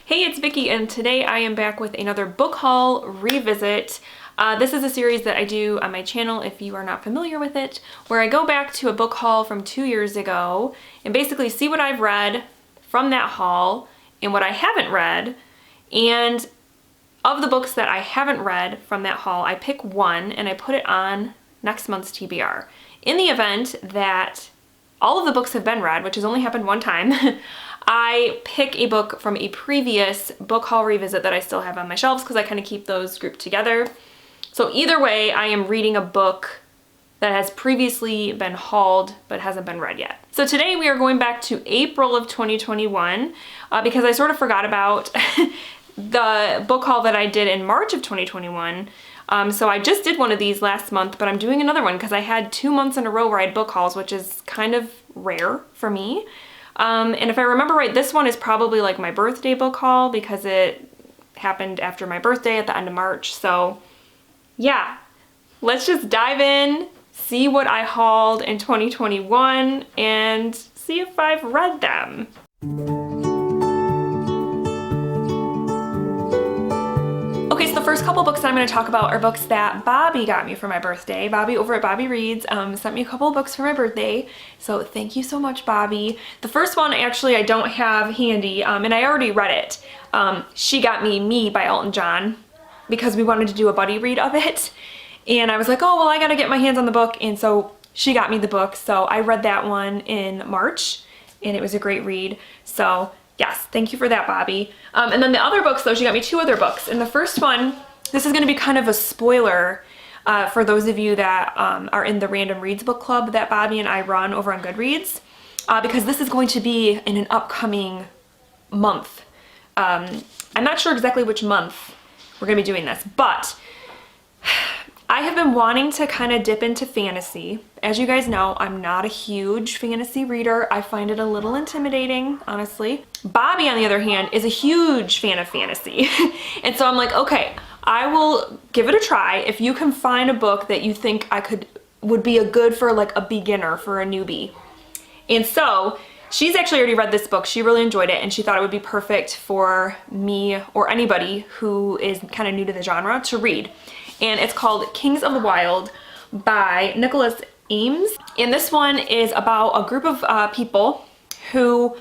Hey, it's Vicky, and today I am back with another book haul revisit. This is a series that I do on my channel if you are not familiar with it, where I go back to a book haul from 2 years ago and basically see what I've read from that haul and what I haven't read. And of the books that I haven't read from that haul, I pick one and I put it on next month's TBR. In the event that all of the books have been read, which has only happened one time, I pick a book from a previous book haul revisit that I still have on my shelves because I kind of keep those grouped together. So either way, I am reading a book that has previously been hauled but hasn't been read yet. So today we are going back to April of 2021 because I sort of forgot about the book haul that I did in March of 2021. So I just did one of these last month, but I'm doing another one because I had 2 months in a row where I had book hauls, which is kind of rare for me. And if I remember right, this one is probably like my birthday book haul because it happened after my birthday at the end of March. So yeah, let's just dive in, see what I hauled in 2021 and see if I've read them. Okay, so the first couple books that I'm going to talk about are books that Bobby got me for my birthday. Bobby over at Bobby Reads sent me a couple of books for my birthday, so thank you so much, Bobby. The first one actually I don't have handy, and I already read it. She Got Me by Elton John because we wanted to do a buddy read of it, and I was like, oh, well, I gotta get my hands on the book, and so she got me the book, so I read that one in March, and it was a great read, so yes, thank you for that, Bobby. And then the other books, though, she got me 2 other books. And the first one, this is going to be kind of a spoiler for those of you that are in the Random Reads book club that Bobby and I run over on Goodreads, because this is going to be in an upcoming month. I'm not sure exactly which month we're going to be doing this, but I have been wanting to kind of dip into fantasy. As you guys know, I'm not a huge fantasy reader. I find it a little intimidating, honestly. Bobby, on the other hand, is a huge fan of fantasy. And so I'm like, okay, I will give it a try. If you can find a book that you think would be a good for like a beginner, for a newbie. And so she's actually already read this book. She really enjoyed it and she thought it would be perfect for me or anybody who is kind of new to the genre to read. And it's called Kings of the Wild by Nicholas Ames. And this one is about a group of people who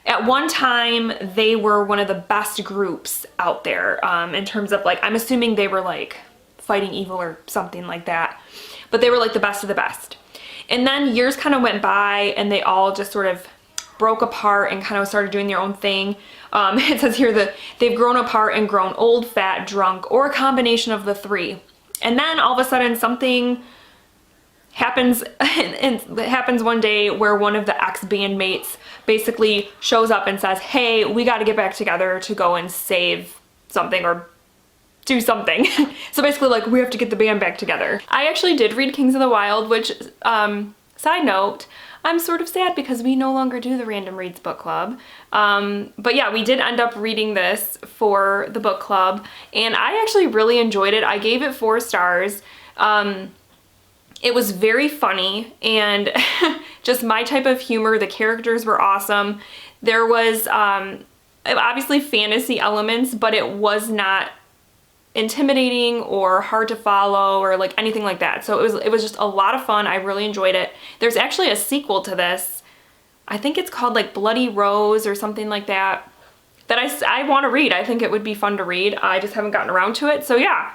at one time they were one of the best groups out there in terms of like, I'm assuming they were like fighting evil or something like that, but they were like the best of the best. And then years kind of went by and they all just sort of broke apart and kind of started doing their own thing. It says here that they've grown apart and grown old, fat, drunk, or a combination of the 3. And then all of a sudden something happens, and it happens one day where one of the ex-bandmates basically shows up and says, hey, we got to get back together to go and save something or do something. So basically like we have to get the band back together. I actually did read Kings of the Wild, which, side note, I'm sort of sad because we no longer do the Random Reads book club. But yeah, we did end up reading this for the book club and I actually really enjoyed it. I gave it 4 stars. It was very funny and just my type of humor. The characters were awesome. There was obviously fantasy elements, but it was not intimidating or hard to follow or like anything like that. So it was just a lot of fun. I really enjoyed it. There's actually a sequel to this. I think it's called like Bloody Rose or something like that I want to read. I think it would be fun to read. I just haven't gotten around to it. So yeah,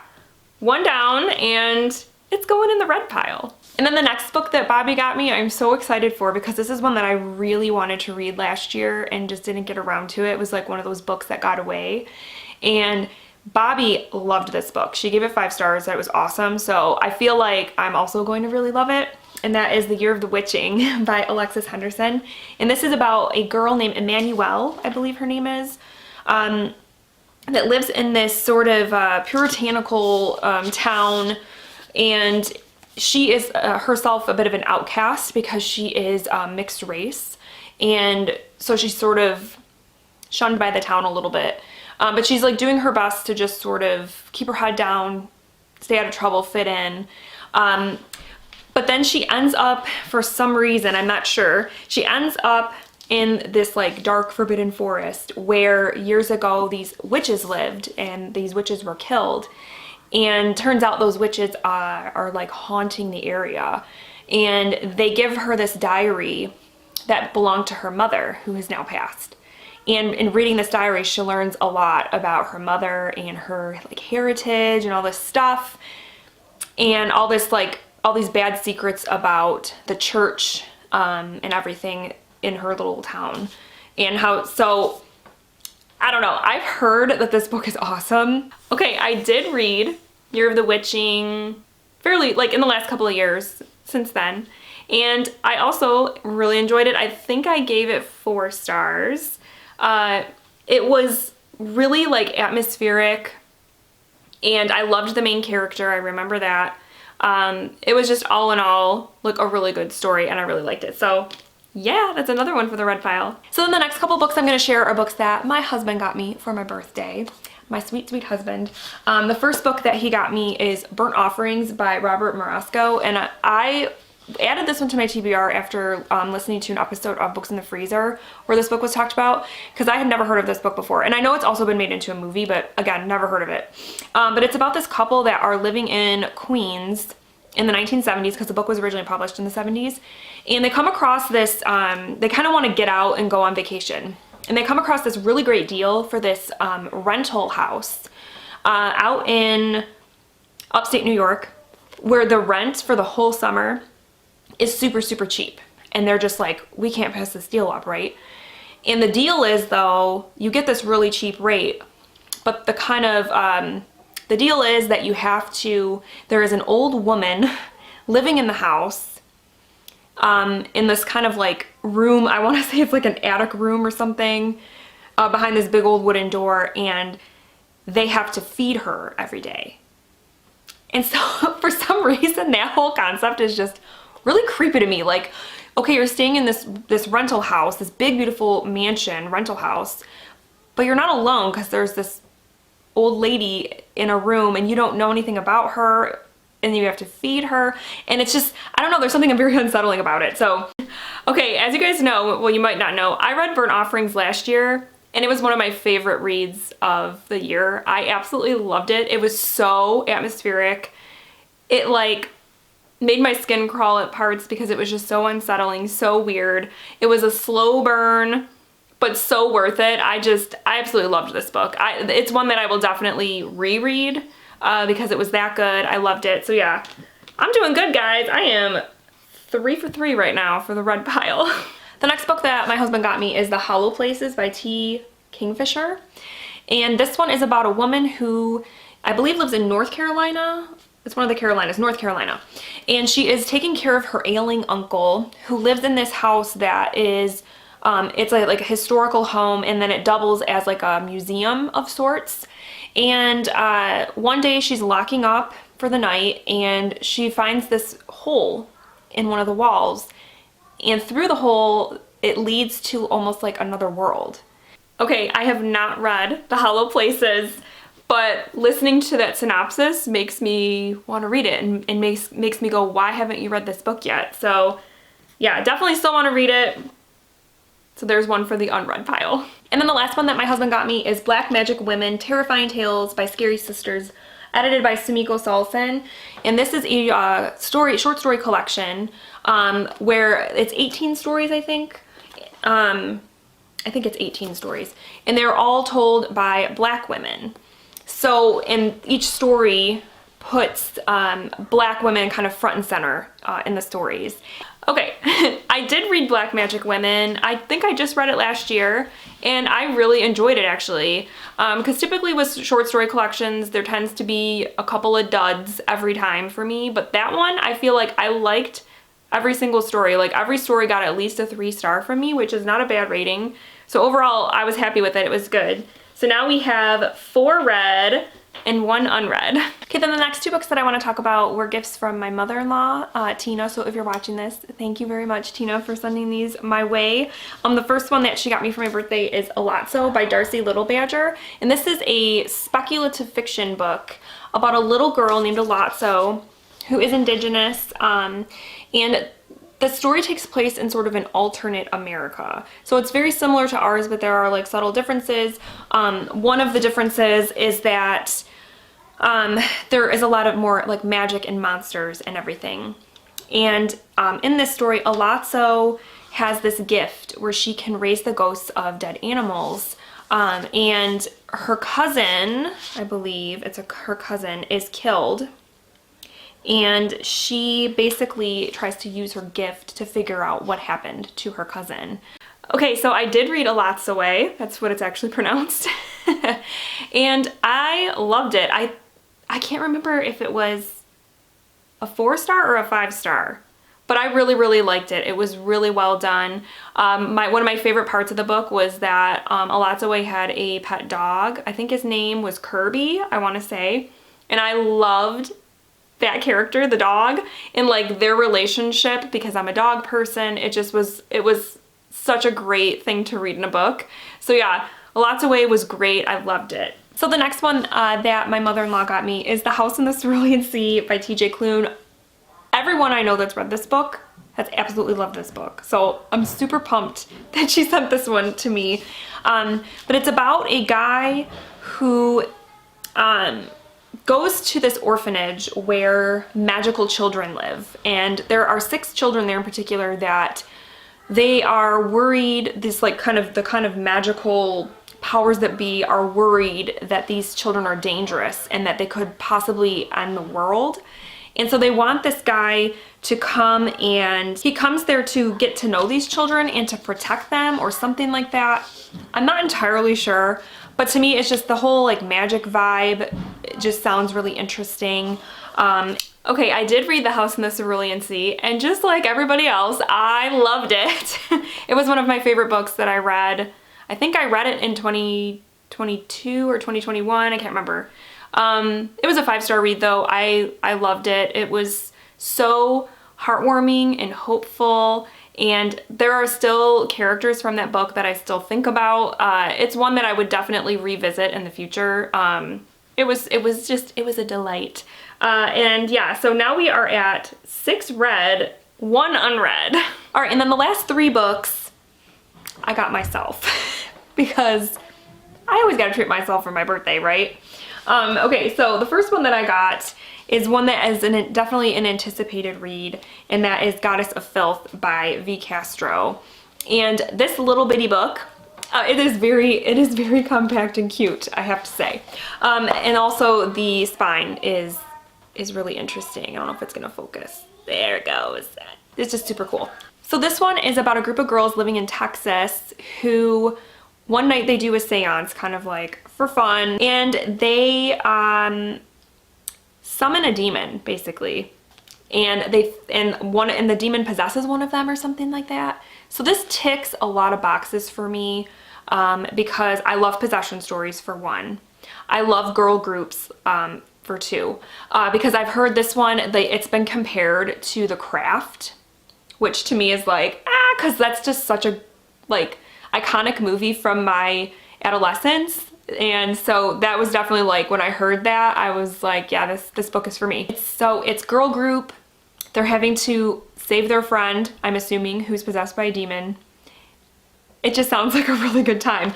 1 down and it's going in the red pile. And then the next book that Bobby got me, I'm so excited for because this is one that I really wanted to read last year and just didn't get around to it. It was like one of those books that got away. And Bobby loved this book. She gave it 5 stars. That was awesome. So I feel like I'm also going to really love it. And that is The Year of the Witching by Alexis Henderson. And this is about a girl named Emmanuelle, I believe her name is, that lives in this sort of puritanical town. And she is herself a bit of an outcast because she is mixed race. And so she's sort of shunned by the town a little bit. But she's like doing her best to just sort of keep her head down, stay out of trouble, fit in. But then she ends up, for some reason, I'm not sure, she ends up in this like dark forbidden forest where years ago these witches lived and these witches were killed. And turns out those witches are like haunting the area. And they give her this diary that belonged to her mother, who has now passed. And in reading this diary, she learns a lot about her mother and her like heritage and all this stuff. And all this like, all these bad secrets about the church and everything in her little town. And how, so, I don't know. I've heard that this book is awesome. Okay, I did read Year of the Witching fairly, like in the last couple of years since then. And I also really enjoyed it. I think I gave it 4 stars. It was really like atmospheric and I loved the main character. I remember that. It was just all in all like a really good story and I really liked it. So yeah, that's another one for the red pile. So then the next couple books I'm going to share are books that my husband got me for my birthday. My sweet, sweet husband. The first book that he got me is Burnt Offerings by Robert Marasco, and I added this one to my TBR after listening to an episode of Books in the Freezer where this book was talked about, because I had never heard of this book before. And I know it's also been made into a movie, but again, never heard of it. But it's about this couple that are living in Queens in the 1970s, because the book was originally published in the 70s. And they come across this, they kind of want to get out and go on vacation. And they come across this really great deal for this rental house out in upstate New York, where the rent for the whole summer is super, super cheap. And they're just like, we can't pass this deal up, right? And the deal is, though, you get this really cheap rate, but the kind of, the deal is that you have to, there is an old woman living in the house in this kind of like room, I want to say it's like an attic room or something, behind this big old wooden door, and they have to feed her every day. And so for some reason that whole concept is just really creepy to me. Like, okay, you're staying in this rental house, this big beautiful mansion rental house, but you're not alone because there's this old lady in a room and you don't know anything about her, and you have to feed her, and it's just, I don't know, there's something very unsettling about it. So, okay, as you guys know, well, you might not know, I read Burnt Offerings last year, and it was one of my favorite reads of the year. I absolutely loved it. It was so atmospheric. It like made my skin crawl at parts because it was just so unsettling, so weird. It was a slow burn, but so worth it. I absolutely loved this book. It's one that I will definitely reread. Because it was that good. I loved it. So yeah, I'm doing good, guys. I am 3 for 3 right now for the red pile. The next book that my husband got me is The Hollow Places by T. Kingfisher. And this one is about a woman who I believe lives in North Carolina. It's one of the Carolinas, North Carolina. And she is taking care of her ailing uncle who lives in this house that is, it's like a historical home, and then it doubles as like a museum of sorts. And one day she's locking up for the night and she finds this hole in one of the walls, and through the hole it leads to almost like another world. Okay, I have not read The Hollow Places, but listening to that synopsis makes me want to read it and makes me go, why haven't you read this book yet? So yeah, definitely still want to read it. So there's one for the unread pile. And then the last one that my husband got me is Black Magic Women, Terrifying Tales by Scary Sisters, edited by Sumiko Salson. And this is a short story collection where it's 18 stories, I think. I think it's 18 stories. And they're all told by Black women. So, and each story puts Black women kind of front and center in the stories. Okay, I did read Black Magic Women. I think I just read it last year, and I really enjoyed it actually. Because typically with short story collections, there tends to be a couple of duds every time for me, but that one, I feel like I liked every single story. Like every story got at least a 3-star from me, which is not a bad rating. So overall, I was happy with it. It was good. So now we have 4 read and 1 unread. Okay, then the next 2 books that I want to talk about were gifts from my mother-in-law, Tina. So if you're watching this, thank you very much, Tina, for sending these my way. The first one that she got me for my birthday is Alazzo by Darcy Little Badger. And this is a speculative fiction book about a little girl named Alazzo who is indigenous. And the story takes place in sort of an alternate America. So it's very similar to ours, but there are like subtle differences. One of the differences is that there is a lot of more like magic and monsters and everything. And in this story, Alazzo has this gift where she can raise the ghosts of dead animals. And her cousin, I believe her cousin, is killed. And she basically tries to use her gift to figure out what happened to her cousin. Okay, so I did read Alazzo Way. That's what it's actually pronounced. And I loved it. I can't remember if it was a 4-star or a 5-star, but I really, really liked it. It was really well done. One of my favorite parts of the book was that Alazzo Way had a pet dog. I think his name was Kirby, I want to say. And I loved that character, the dog, and like their relationship, because I'm a dog person. It was such a great thing to read in a book. So yeah, Alazzo Way was great. I loved it. So the next one that my mother-in-law got me is The House in the Cerulean Sea by T.J. Klune. Everyone I know that's read this book has absolutely loved this book. So I'm super pumped that she sent this one to me. But it's about a guy who goes to this orphanage where magical children live. And there are 6 children there in particular that they are worried, the kind of magical powers that be are worried that these children are dangerous and that they could possibly end the world. And so they want this guy to come, and he comes there to get to know these children and to protect them or something like that. I'm not entirely sure, but to me it's just the whole like magic vibe. It just sounds really interesting. Okay, I did read The House in the Cerulean Sea, and just like everybody else, I loved it. It was one of my favorite books that I read. I think I read it in 2022 or 2021, I can't remember. It was a 5-star read though. I loved it. It was so heartwarming and hopeful, and there are still characters from that book that I still think about. It's one that I would definitely revisit in the future. It was a delight. And yeah, so now we are at 6 read, 1 unread. All right, and then the last 3 books I got myself because I always gotta treat myself for my birthday, right? Okay, so the first one that I got is one that is definitely an anticipated read, and that is Goddess of Filth by V. Castro. And this little bitty book, it is very compact and cute, I have to say. And also the spine is really interesting. I don't know if it's gonna focus. There it goes. It's just super cool. So this one is about a group of girls living in Texas who one night they do a seance, kind of like for fun, and they summon a demon basically, and the demon possesses one of them or something like that. So this ticks a lot of boxes for me because I love possession stories for one. I love girl groups for 2 because I've heard this one, it's been compared to The Craft, which to me is like, because that's just such a like iconic movie from my adolescence. And so that was definitely like, when I heard that, I was like, yeah, this book is for me. It's girl group. They're having to save their friend, I'm assuming, who's possessed by a demon. It just sounds like a really good time.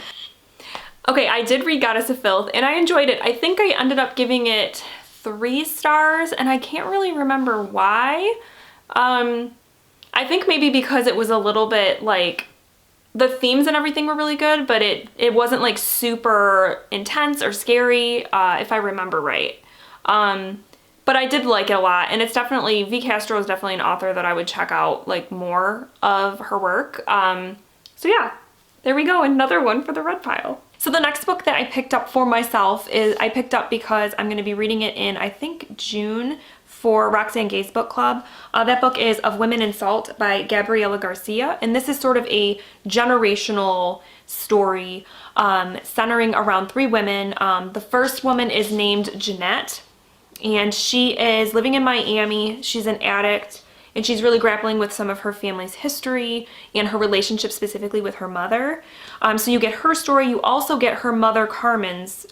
Okay, I did read Goddess of Filth and I enjoyed it. I think I ended up giving it 3 stars, and I can't really remember why. I think maybe because it was a little bit like, the themes and everything were really good, but it wasn't like super intense or scary, if I remember right. But I did like it a lot, and it's definitely, V. Castro is definitely an author that I would check out like more of her work. So yeah, there we go, another one for the read pile. So the next book that I picked up for myself I picked up because I'm gonna be reading it in, I think, June for Roxane Gay's book club. That book is Of Women in Salt by Gabriela Garcia, and this is sort of a generational story centering around 3 women. The first woman is named Jeanette, and she is living in Miami. She's an addict, and she's really grappling with some of her family's history and her relationship specifically with her mother. So you get her story. You also get her mother Carmen's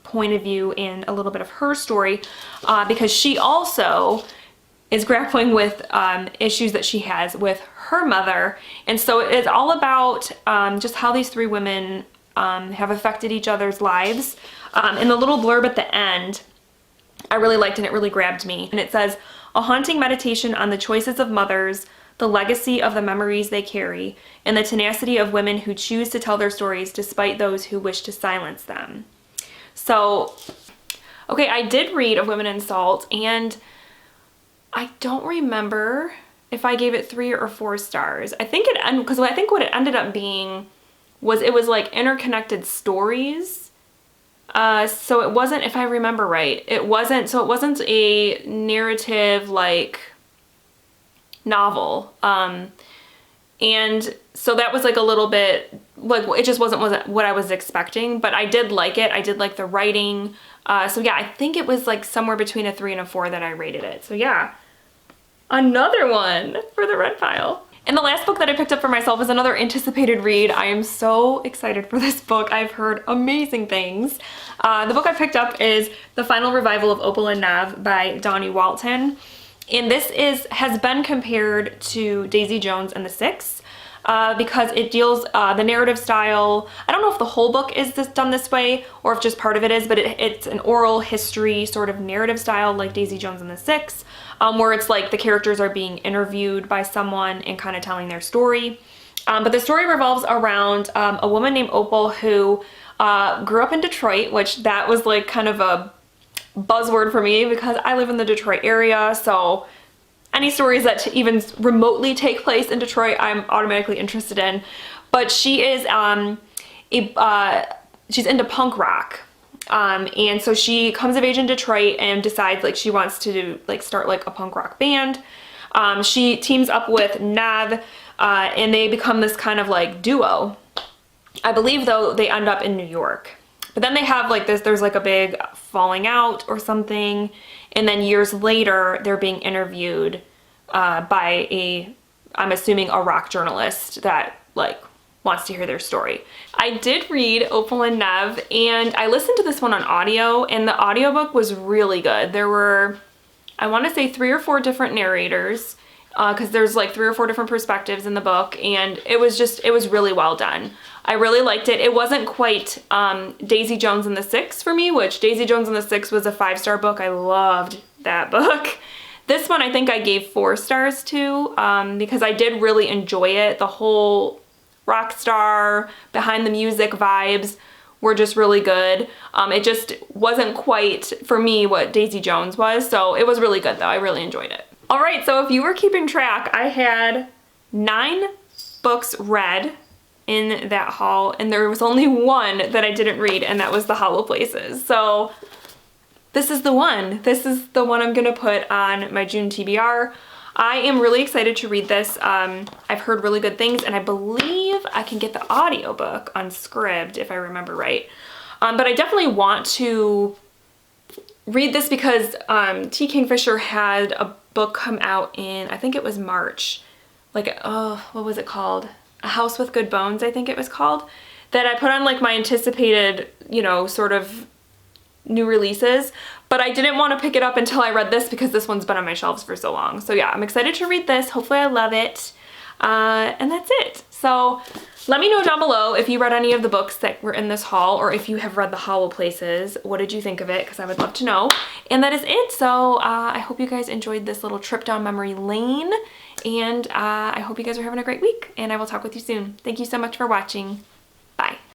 point of view and a little bit of her story because she also is grappling with issues that she has with her mother. And so it's all about just how these three women have affected each other's lives. And the little blurb at the end, I really liked, and it really grabbed me. And it says, "A haunting meditation on the choices of mothers, the legacy of the memories they carry, and the tenacity of women who choose to tell their stories despite those who wish to silence them." So, okay, I did read Of Women in Salt, and I don't remember if I gave it 3 or 4 stars. I think because I think what it ended up being was it was like interconnected stories. So it wasn't, if I remember right, it wasn't a narrative like novel. And so that was like a little bit, like, it just wasn't what I was expecting, but I did like it. I did like the writing. So yeah, I think it was like somewhere between a 3 and a 4 that I rated it. So yeah, another one for the red pile. And the last book that I picked up for myself is another anticipated read. I am so excited for this book. I've heard amazing things. The book I picked up is The Final Revival of Opal and Nav by Dawnie Walton. And this has been compared to Daisy Jones and the Six because it deals, the narrative style, I don't know if the whole book is done this way or if just part of it is, but it's an oral history sort of narrative style like Daisy Jones and the Six. Where it's like the characters are being interviewed by someone and kind of telling their story. But the story revolves around a woman named Opal who grew up in Detroit, which that was like kind of a buzzword for me because I live in the Detroit area. So any stories that even remotely take place in Detroit, I'm automatically interested in. But she is she's into punk rock. And so she comes of age in Detroit and decides like she wants to start like a punk rock band. She teams up with Nav, and they become this kind of like duo. I believe though they end up in New York, but then they have like there's like a big falling out or something. And then years later, they're being interviewed, by I'm assuming a rock journalist that like wants to hear their story. I did read Opal and Nav, and I listened to this one on audio, and the audiobook was really good. There were, I want to say 3 or 4 different narrators, because there's like 3 or 4 different perspectives in the book, and it was really well done. I really liked it. It wasn't quite Daisy Jones and the Six for me, which Daisy Jones and the Six was a 5-star book. I loved that book. This one I think I gave 4 stars to, because I did really enjoy it. The whole rock star, behind the music vibes were just really good. It just wasn't quite, for me, what Daisy Jones was, so it was really good though. I really enjoyed it. All right, so if you were keeping track, I had 9 books read in that haul, and there was only 1 that I didn't read, and that was The Hollow Places. So this is the one. This is the one I'm gonna put on my June TBR. I am really excited to read this. I've heard really good things, and I believe I can get the audiobook on Scribd if I remember right. But I definitely want to read this because T. Kingfisher had a book come out in, I think it was March. Like, oh, what was it called? A House with Good Bones, I think it was called. That I put on like my anticipated, you know, sort of new releases, but I didn't want to pick it up until I read this because this one's been on my shelves for so long. So yeah, I'm excited to read this. Hopefully I love it. And that's it. So let me know down below if you read any of the books that were in this haul, or if you have read The Hollow Places. What did you think of it? Because I would love to know. And that is it. So I hope you guys enjoyed this little trip down memory lane, and I hope you guys are having a great week, and I will talk with you soon. Thank you so much for watching. Bye.